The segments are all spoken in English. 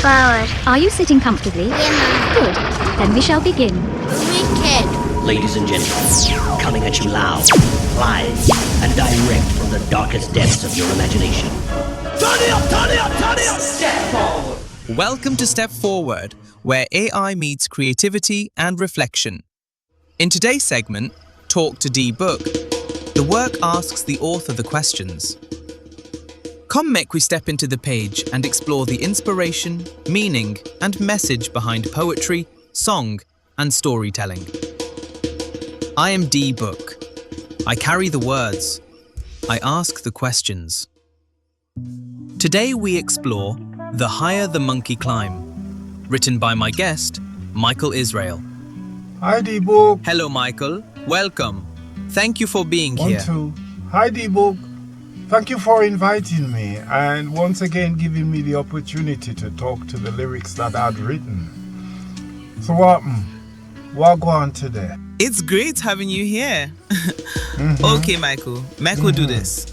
forward. Are you sitting comfortably? Yeah, Good. Then we shall begin. Wicked. Ladies and gentlemen, coming at you loud, live, and direct from the darkest depths of your imagination. Turn it up, turn it up, turn it up! Step forward. Welcome to StepfaWord, where AI meets creativity and reflection. In today's segment, Talk to Dee Book, the work asks the author the questions. Come make we step into the page and explore the inspiration, meaning, and message behind poetry, song, and storytelling. I am Dee Book. I carry the words. I ask the questions. Today we explore The Higher the Monkey Climb, written by my guest, Mycall Isrell. Hi, Dee Book. Hello, Mycall. Welcome. Thank you for being here. Hi, Dee Book. Thank you for inviting me and once again giving me the opportunity to talk to the lyrics that I'd written. So what go on today? It's great having you here. Okay, Mycall, do this.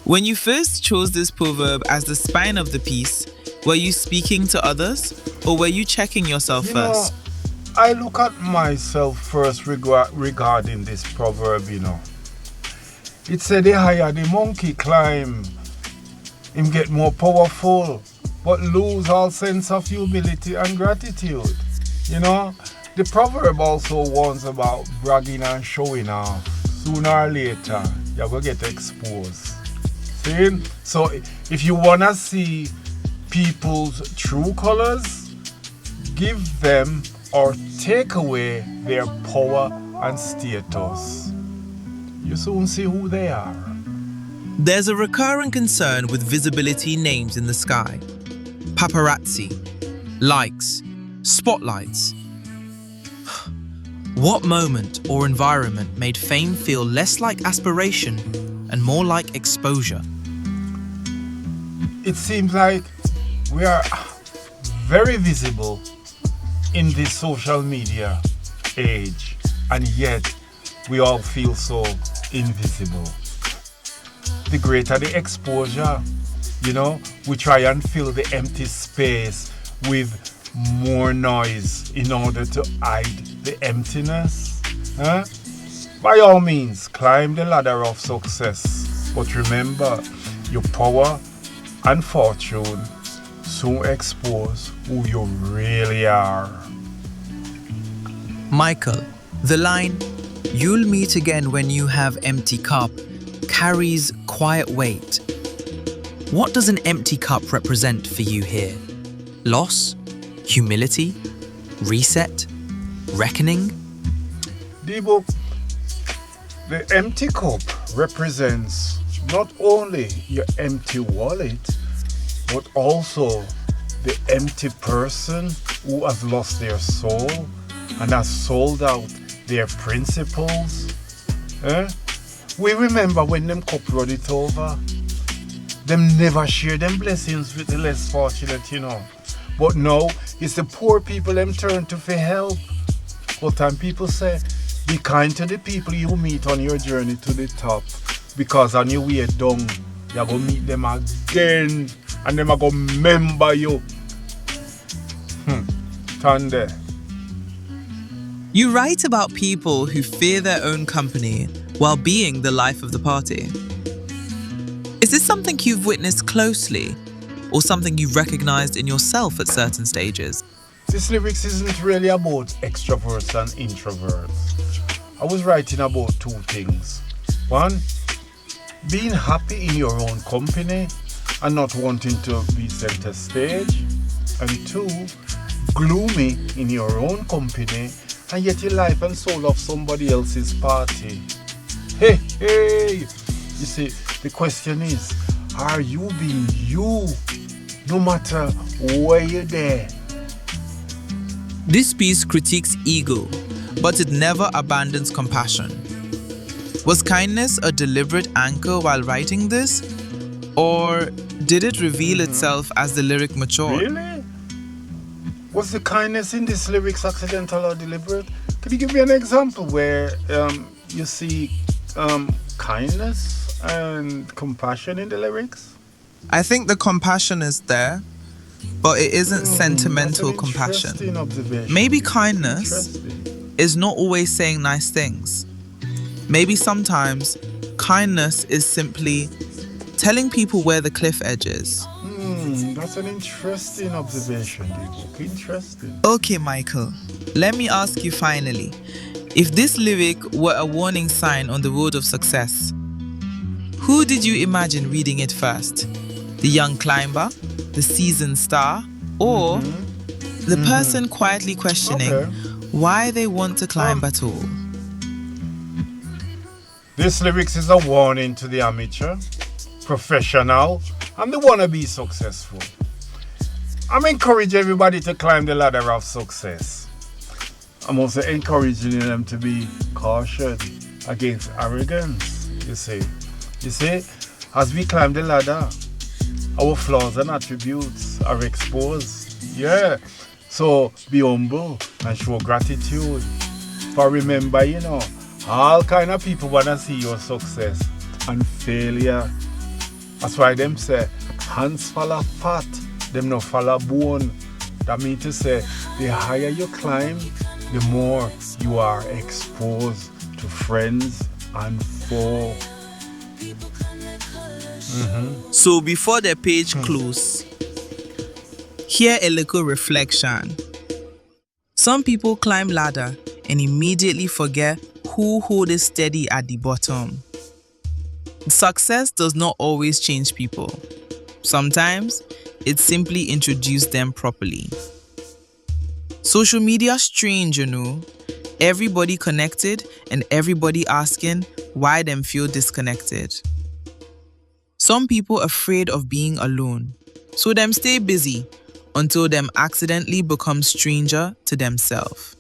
When you first chose this proverb as the spine of the piece, were you speaking to others or were you checking yourself first? I look at myself first regarding this proverb, It said the higher the monkey climb, him get more powerful, but lose all sense of humility and gratitude. The proverb also warns about bragging and showing off. Sooner or later, you're going to get exposed. See? So if you want to see people's true colors, give them or take away their power and status. You soon see who they are. There's a recurring concern with visibility names in the sky. Paparazzi, likes, spotlights. What moment or environment made fame feel less like aspiration and more like exposure? It seems like we are very visible in this social media age, and yet we all feel so invisible. The greater the exposure, we try and fill the empty space with more noise in order to hide the emptiness. By all means, climb the ladder of success, but remember, your power and fortune soon expose who you really are. Mycall, the line, "You'll meet again when you have empty cup," carries quiet weight. What does an empty cup represent for you here? Loss? Humility? Reset? Reckoning? Dee Book, the empty cup represents not only your empty wallet, but also the empty person who has lost their soul and has sold out their principles. We remember when them cup run it over, them never share them blessings with the less fortunate, But now it's the poor people them turn to for help. But time people say, be kind to the people you meet on your journey to the top, because on your way down, you're going to meet them again and them are going to remember you. Tande. You write about people who fear their own company while being the life of the party. Is this something you've witnessed closely or something you've recognized in yourself at certain stages? This lyrics isn't really about extroverts and introverts. I was writing about two things. One, being happy in your own company and not wanting to be center stage. And two, gloomy in your own company and yet your life and soul of somebody else's party. Hey! You see, the question is, are you being you, no matter where you're there? This piece critiques ego, but it never abandons compassion. Was kindness a deliberate anchor while writing this? Or did it reveal itself as the lyric matured? Really? Was the kindness in this lyrics accidental or deliberate? Could you give me an example where you see kindness and compassion in the lyrics? I think the compassion is there, but it isn't That's sentimental an compassion. interesting observation. Maybe kindness Interesting. is not always saying nice things. Maybe sometimes kindness is simply telling people where the cliff edge is. That's an interesting observation, Dee Book. Interesting. Okay, Michael, let me ask you finally. If this lyric were a warning sign on the road of success, who did you imagine reading it first? The young climber, the seasoned star, or the person quietly questioning why they want to climb at all? This lyrics is a warning to the amateur, professional, and the wannabe successful. I'm encouraging everybody to climb the ladder of success. I'm also encouraging them to be cautious against arrogance, you see. You see, as we climb the ladder, our flaws and attributes are exposed. Yeah. So be humble and show gratitude. For remember, all kind of people want to see your success and failure. That's why them say, hands follow fat, them no follow bone. That means to say, the higher you climb, the more you are exposed to friends and foe. So before the page close, here a little reflection. Some people climb ladder and immediately forget who hold it steady at the bottom. Success does not always change people. Sometimes it simply introduces them properly. Social media strange, Everybody connected and everybody asking why them feel disconnected. Some people afraid of being alone, so them stay busy until them accidentally become stranger to themselves.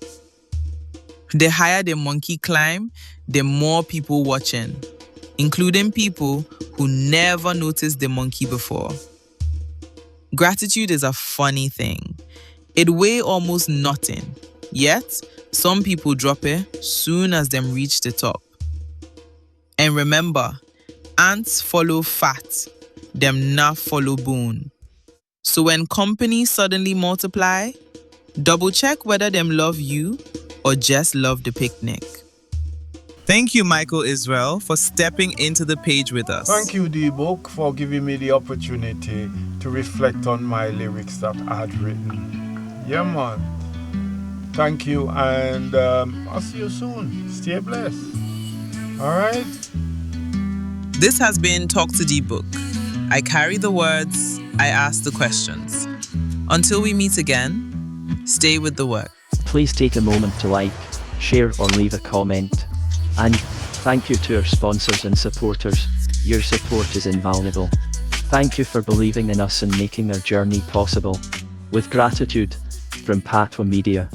The higher the monkey climb, the more people watching, including people who never noticed the monkey before. Gratitude is a funny thing. It weighs almost nothing, yet some people drop it soon as them reach the top. And remember, ants follow fat, them not follow bone. So when companies suddenly multiply, double check whether them love you or just love the picnic. Thank you, Michael Isrell, for stepping into the page with us. Thank you, Dee Book, for giving me the opportunity to reflect on my lyrics that I had written. Yeah, man. Thank you, and I'll see you soon. Stay blessed. All right? This has been Talk to Dee Book. I carry the words, I ask the questions. Until we meet again, stay with the work. Please take a moment to like, share or leave a comment. And thank you to our sponsors and supporters. Your support is invaluable. Thank you for believing in us and making our journey possible. With gratitude, from Patwah Media.